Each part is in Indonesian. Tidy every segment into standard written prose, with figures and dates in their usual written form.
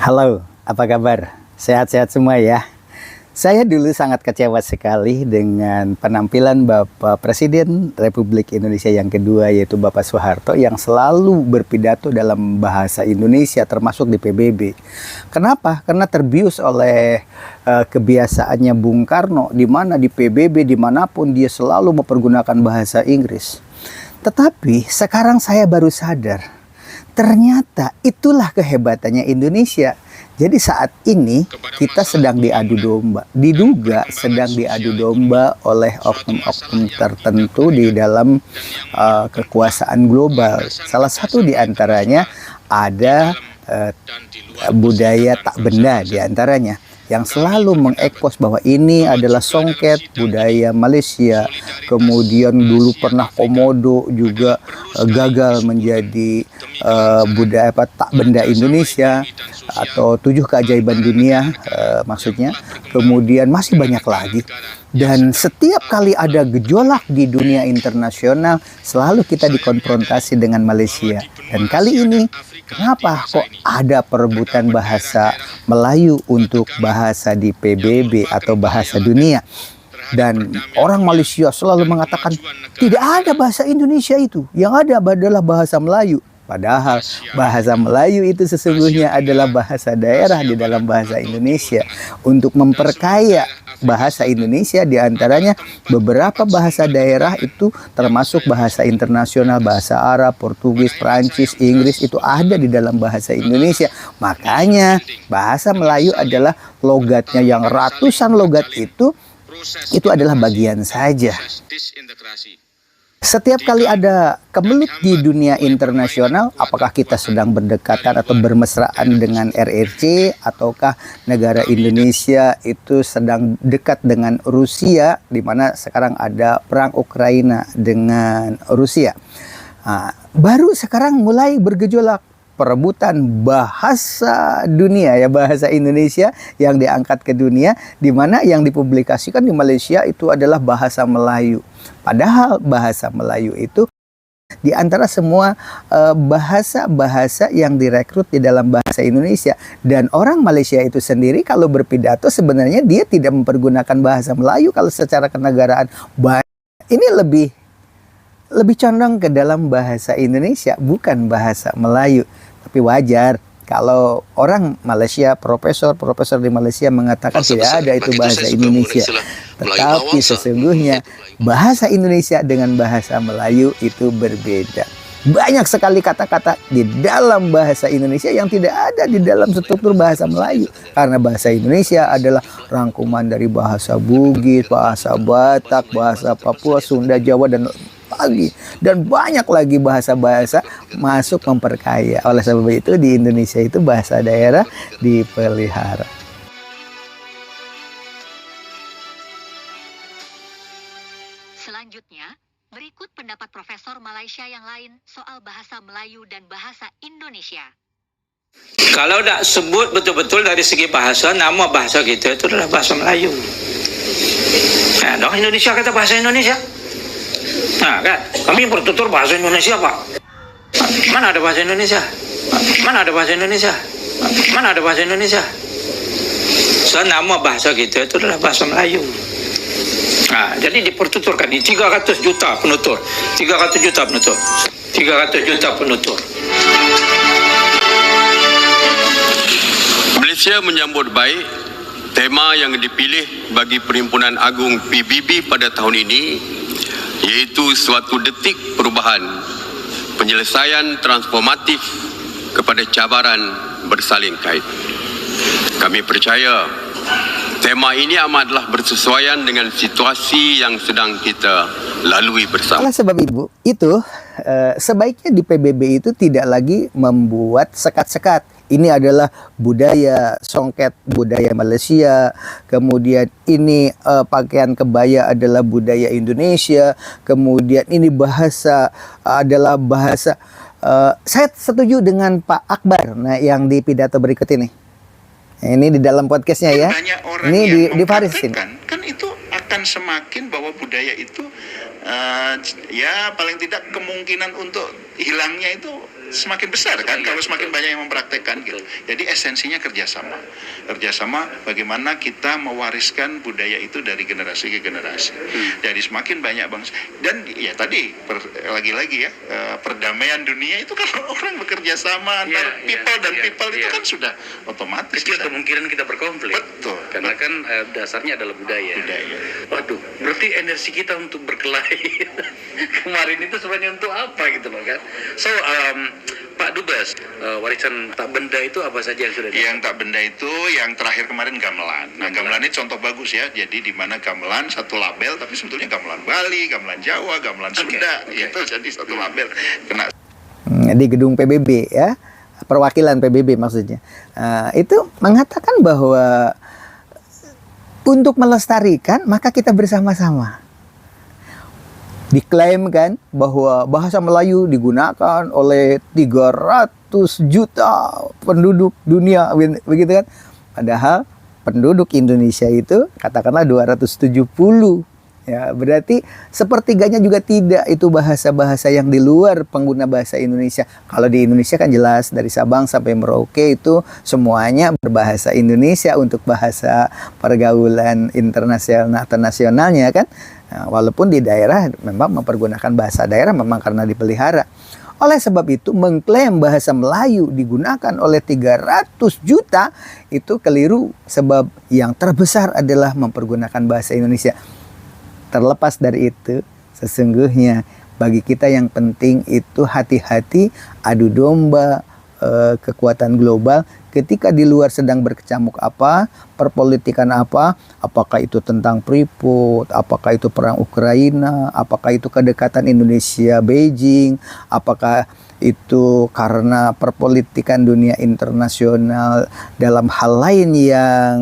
Halo, apa kabar? Sehat-sehat semua ya. Saya dulu sangat kecewa sekali dengan penampilan Bapak Presiden Republik Indonesia yang kedua, yaitu Bapak Soeharto, yang selalu berpidato dalam bahasa Indonesia termasuk di PBB. Kenapa? Karena terbius oleh kebiasaannya Bung Karno, di mana di PBB dimanapun dia selalu mempergunakan bahasa Inggris. Tetapi sekarang saya baru sadar, ternyata itulah kehebatannya Indonesia. Jadi saat ini kita sedang diadu domba, diduga sedang diadu domba oleh oknum-oknum tertentu di dalam kekuasaan global. Salah satu di antaranya ada budaya tak benda di antaranya, yang selalu mengekspos bahwa ini adalah songket budaya Malaysia. Kemudian dulu pernah Komodo juga gagal menjadi budaya tak benda Indonesia, atau 7 keajaiban dunia maksudnya. Kemudian masih banyak lagi. Dan setiap kali ada gejolak di dunia internasional, selalu kita dikonfrontasi dengan Malaysia. Dan kali ini, kenapa kok ada perebutan bahasa Melayu untuk bahasa di PBB atau bahasa dunia? Dan orang Malaysia selalu mengatakan tidak ada bahasa Indonesia itu, yang ada adalah bahasa Melayu. Padahal bahasa Melayu itu sesungguhnya adalah bahasa daerah di dalam bahasa Indonesia. Untuk memperkaya bahasa Indonesia, diantaranya beberapa bahasa daerah itu termasuk bahasa internasional, bahasa Arab, Portugis, Prancis, Inggris, itu ada di dalam bahasa Indonesia. Makanya bahasa Melayu adalah logatnya yang ratusan logat itu adalah bagian saja. Setiap kali ada kemelut di dunia internasional, apakah kita sedang berdekatan atau bermesraan dengan RRC, ataukah negara Indonesia itu sedang dekat dengan Rusia, di mana sekarang ada perang Ukraina dengan Rusia. Baru sekarang mulai bergejolak perebutan bahasa dunia, ya, bahasa Indonesia yang diangkat ke dunia, di mana yang dipublikasikan di Malaysia itu adalah bahasa Melayu. Padahal bahasa Melayu itu di antara semua bahasa-bahasa yang direkrut di dalam bahasa Indonesia. Dan orang Malaysia itu sendiri kalau berpidato sebenarnya dia tidak mempergunakan bahasa Melayu kalau secara kenegaraan. Ini lebih condong ke dalam bahasa Indonesia, bukan bahasa Melayu. Tapi wajar kalau orang Malaysia, profesor di Malaysia mengatakan tidak ada itu bahasa Indonesia. Tetapi sesungguhnya bahasa Indonesia dengan bahasa Melayu itu berbeda. Banyak sekali kata-kata di dalam bahasa Indonesia yang tidak ada di dalam struktur bahasa Melayu. Karena bahasa Indonesia adalah rangkuman dari bahasa Bugis, bahasa Batak, bahasa Papua, Sunda, Jawa, dan banyak lagi bahasa-bahasa masuk memperkaya. Oleh sebab itu di Indonesia itu bahasa daerah dipelihara. Selanjutnya, berikut pendapat Profesor Malaysia yang lain soal bahasa Melayu dan bahasa Indonesia. Kalau tak sebut betul-betul dari segi bahasa, nama bahasa kita itu adalah bahasa Melayu. Orang Indonesia kata bahasa Indonesia. Kan? Kami bertutur bahasa Indonesia, Pak. Mana ada bahasa Indonesia? Mana ada bahasa Indonesia? Mana ada bahasa Indonesia? So, nama bahasa kita itu adalah bahasa Melayu. Jadi dipertuturkan di 300 juta penutur. 300 juta penutur. 300 juta penutur. Malaysia menyambut baik tema yang dipilih bagi Perhimpunan Agung PBB pada tahun ini, yaitu suatu detik perubahan, penyelesaian transformatif kepada cabaran bersalin kait. Kami percaya tema ini amatlah bersesuaian dengan situasi yang sedang kita lalui bersama. Oleh sebab itu sebaiknya di PBB itu tidak lagi membuat sekat-sekat. Ini adalah budaya songket budaya Malaysia, kemudian ini pakaian kebaya adalah budaya Indonesia, kemudian ini bahasa adalah bahasa. Saya setuju dengan Pak Akbar, yang di pidato berikut ini. Ini di dalam podcastnya ya. Ini di Farisin. Kan itu akan semakin bahwa budaya itu ya paling tidak kemungkinan untuk hilangnya itu semakin besar kan kalau semakin banyak yang mempraktekkan gitu. Jadi esensinya kerjasama bagaimana kita mewariskan budaya itu dari generasi ke generasi. Jadi semakin banyak bangsa dan ya tadi lagi-lagi ya perdamaian dunia itu kan orang bekerja sama antara people dan people itu kan sudah otomatis. Kecil kemungkinan kita berkonflik. Betul. Karena kan dasarnya adalah budaya. Waduh, berarti energi kita untuk berkelahi kemarin itu sebenarnya untuk apa gitu loh kan? So, Pak Dubes, warisan tak benda itu apa saja yang sudah Yang tak benda itu yang terakhir kemarin gamelan. Nah, gamelan ini contoh bagus ya. Jadi di mana gamelan satu label tapi sebetulnya gamelan Bali, gamelan Jawa, gamelan Sunda. Itu jadi satu label. Kena di gedung PBB ya, perwakilan PBB maksudnya. Itu mengatakan bahwa untuk melestarikan maka kita bersama-sama. Diklaim kan bahwa bahasa Melayu digunakan oleh 300 juta penduduk dunia begitu kan. Padahal penduduk Indonesia itu katakanlah 270. Ya, berarti sepertiganya juga tidak itu bahasa-bahasa yang di luar pengguna bahasa Indonesia. Kalau di Indonesia kan jelas dari Sabang sampai Merauke itu semuanya berbahasa Indonesia untuk bahasa pergaulan internasional atau nasionalnya kan. Nah, walaupun di daerah memang mempergunakan bahasa daerah memang karena dipelihara. Oleh sebab itu mengklaim bahasa Melayu digunakan oleh 300 juta itu keliru sebab yang terbesar adalah mempergunakan bahasa Indonesia. Terlepas dari itu, sesungguhnya bagi kita yang penting itu hati-hati adu domba kekuatan global ketika di luar sedang berkecamuk apa, perpolitikan apa, apakah itu tentang Freeport, apakah itu perang Ukraina, apakah itu kedekatan Indonesia Beijing, apakah itu karena perpolitikan dunia internasional dalam hal lain yang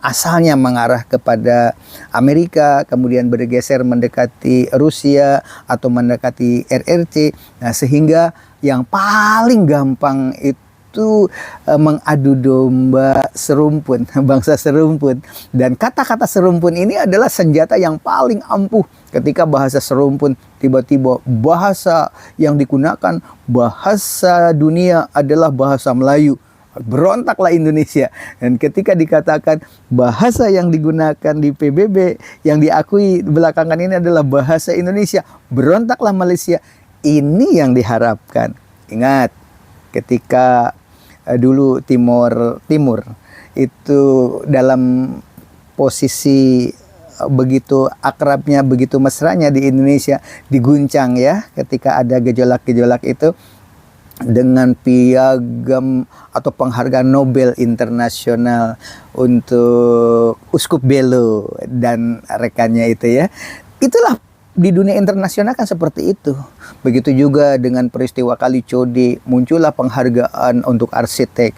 asalnya mengarah kepada Amerika, kemudian bergeser mendekati Rusia atau mendekati RRC. Nah, sehingga yang paling gampang itu mengadu domba serumpun, bangsa serumpun. Dan kata-kata serumpun ini adalah senjata yang paling ampuh ketika bahasa serumpun tiba-tiba bahasa yang digunakan bahasa dunia adalah bahasa Melayu. Berontaklah Indonesia. Dan ketika dikatakan bahasa yang digunakan di PBB yang diakui belakangan ini adalah bahasa Indonesia, berontaklah Malaysia. Ini yang diharapkan. Ingat, ketika dulu Timur itu dalam posisi begitu akrabnya, begitu mesranya di Indonesia, diguncang ya ketika ada gejolak-gejolak itu dengan piagam atau penghargaan Nobel internasional untuk Uskup Belo dan rekannya itu ya. Itulah di dunia internasional kan seperti itu. Begitu juga dengan peristiwa Kali Code, muncullah penghargaan untuk arsitek.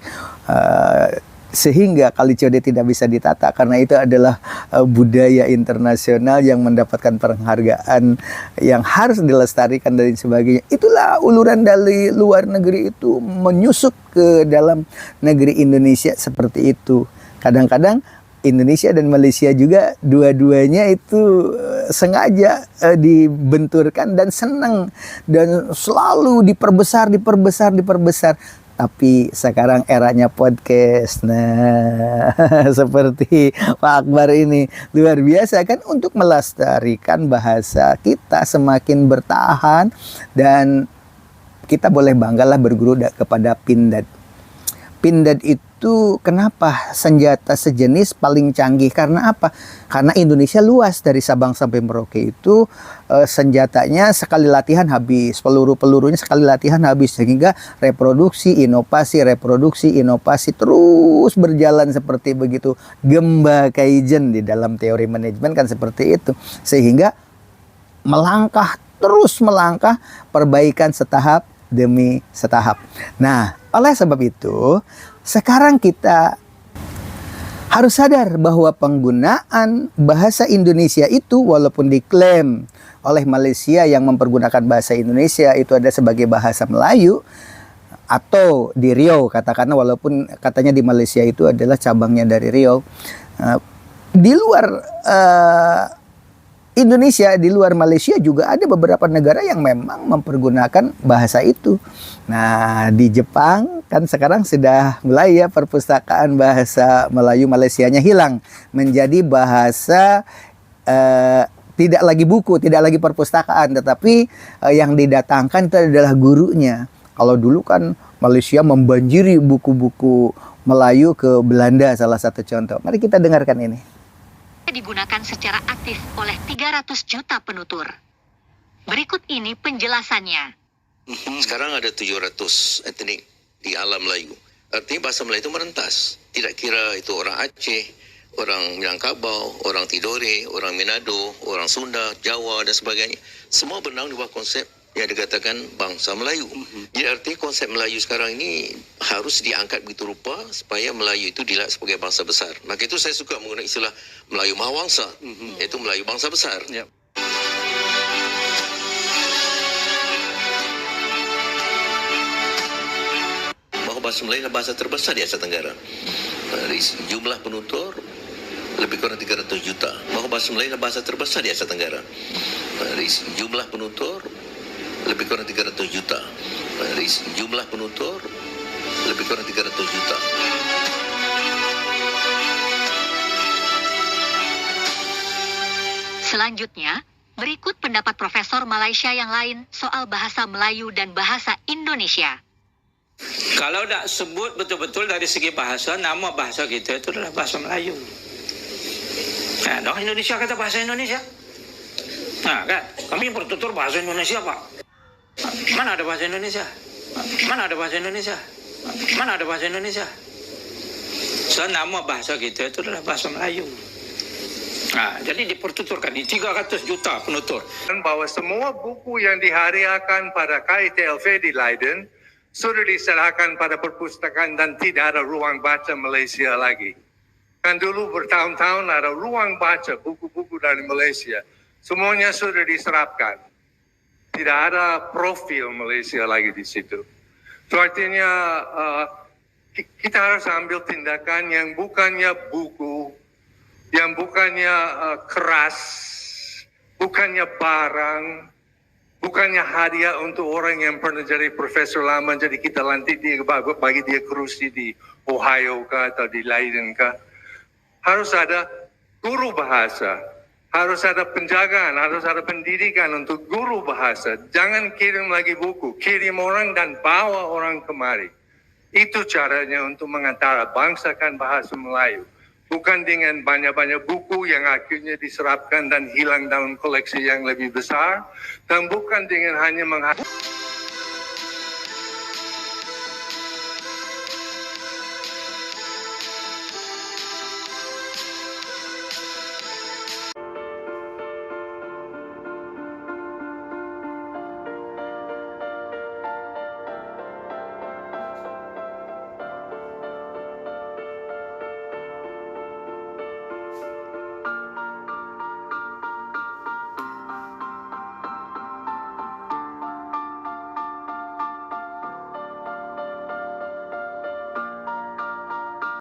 Sehingga Kali Code tidak bisa ditata karena itu adalah budaya internasional yang mendapatkan penghargaan yang harus dilestarikan dan sebagainya. Itulah uluran dari luar negeri itu menyusup ke dalam negeri Indonesia seperti itu. Kadang-kadang Indonesia dan Malaysia juga dua-duanya itu sengaja dibenturkan dan senang dan selalu diperbesar. Tapi sekarang eranya podcast. Nah, seperti Pak Akbar ini luar biasa kan untuk melestarikan bahasa kita semakin bertahan dan kita boleh banggalah berguru kepada Pindad. Pindad itu kenapa senjata sejenis paling canggih? Karena apa? Karena Indonesia luas dari Sabang sampai Merauke itu senjatanya sekali latihan habis, peluru-pelurunya sekali latihan habis sehingga reproduksi inovasi terus berjalan seperti begitu. Gemba Kaizen di dalam teori manajemen kan seperti itu. Sehingga terus melangkah perbaikan setahap demi setahap. Nah, oleh sebab itu, sekarang kita harus sadar bahwa penggunaan bahasa Indonesia itu walaupun diklaim oleh Malaysia yang mempergunakan bahasa Indonesia itu ada sebagai bahasa Melayu atau di Riau katakanlah walaupun katanya di Malaysia itu adalah cabangnya dari Riau. Di luar Indonesia, di luar Malaysia juga ada beberapa negara yang memang mempergunakan bahasa itu. Nah, di Jepang kan sekarang sudah mulai ya perpustakaan bahasa Melayu Malaysianya hilang menjadi bahasa tidak lagi buku, tidak lagi perpustakaan, tetapi yang didatangkan itu adalah gurunya. Kalau dulu kan Malaysia membanjiri buku-buku Melayu ke Belanda, salah satu contoh. Mari kita dengarkan ini. Digunakan secara aktif oleh 300 juta penutur. Berikut ini penjelasannya. Sekarang ada 700 etnik di alam Melayu. Artinya bahasa Melayu itu merentas. Tidak kira itu orang Aceh, orang Minangkabau, orang Tidore, orang Manado, orang Sunda, Jawa dan sebagainya. Semua bernaung di bawah konsep yang dikatakan bangsa Melayu. Jadi artinya konsep Melayu sekarang ini harus diangkat begitu rupa supaya Melayu itu dilihat sebagai bangsa besar. Maka itu saya suka menggunakan istilah Melayu Mahawangsa, iaitu Melayu bangsa besar. Bahawa bahasa Melayu adalah bahasa terbesar di Asia Tenggara. Dari jumlah penutur lebih kurang 300 juta. Bahawa bahasa Melayu adalah bahasa terbesar di Asia Tenggara. Dari jumlah penutur lebih kurang 300 juta. Dari jumlah penutur lebih kurang 300 juta. Selanjutnya, berikut pendapat Profesor Malaysia yang lain soal bahasa Melayu dan bahasa Indonesia. Kalau tak sebut betul-betul dari segi bahasa, nama bahasa kita itu adalah bahasa Melayu. Nah, orang Indonesia kata bahasa Indonesia. Nah, kan, kami bertutur bahasa Indonesia, Pak. Mana ada bahasa Indonesia? Mana ada bahasa Indonesia? Mana ada bahasa Indonesia? So, nama bahasa kita itu adalah bahasa Melayu. Nah, jadi dipertuturkan di 300 juta penutur. Bahwa semua buku yang dihadiahkan pada KITLV di Leiden sudah diserahkan pada perpustakaan dan tidak ada ruang baca Malaysia lagi. Kan dulu bertahun-tahun ada ruang baca buku-buku dari Malaysia. Semuanya sudah diserapkan. Tidak ada profil Malaysia lagi di situ. Itu artinya kita harus ambil tindakan yang bukannya buku, yang bukannya keras, bukannya barang, bukannya hadiah untuk orang yang pernah jadi profesor lama, jadi kita lantik dia, bagi dia kerusi di Ohio kah atau di Leiden kah. Harus ada guru bahasa. Harus ada penjagaan, harus ada pendidikan untuk guru bahasa. Jangan kirim lagi buku, kirim orang dan bawa orang kemari. Itu caranya untuk mengantara bangsakan bahasa Melayu. Bukan dengan banyak-banyak buku yang akhirnya diserapkan dan hilang dalam koleksi yang lebih besar. Dan bukan dengan hanya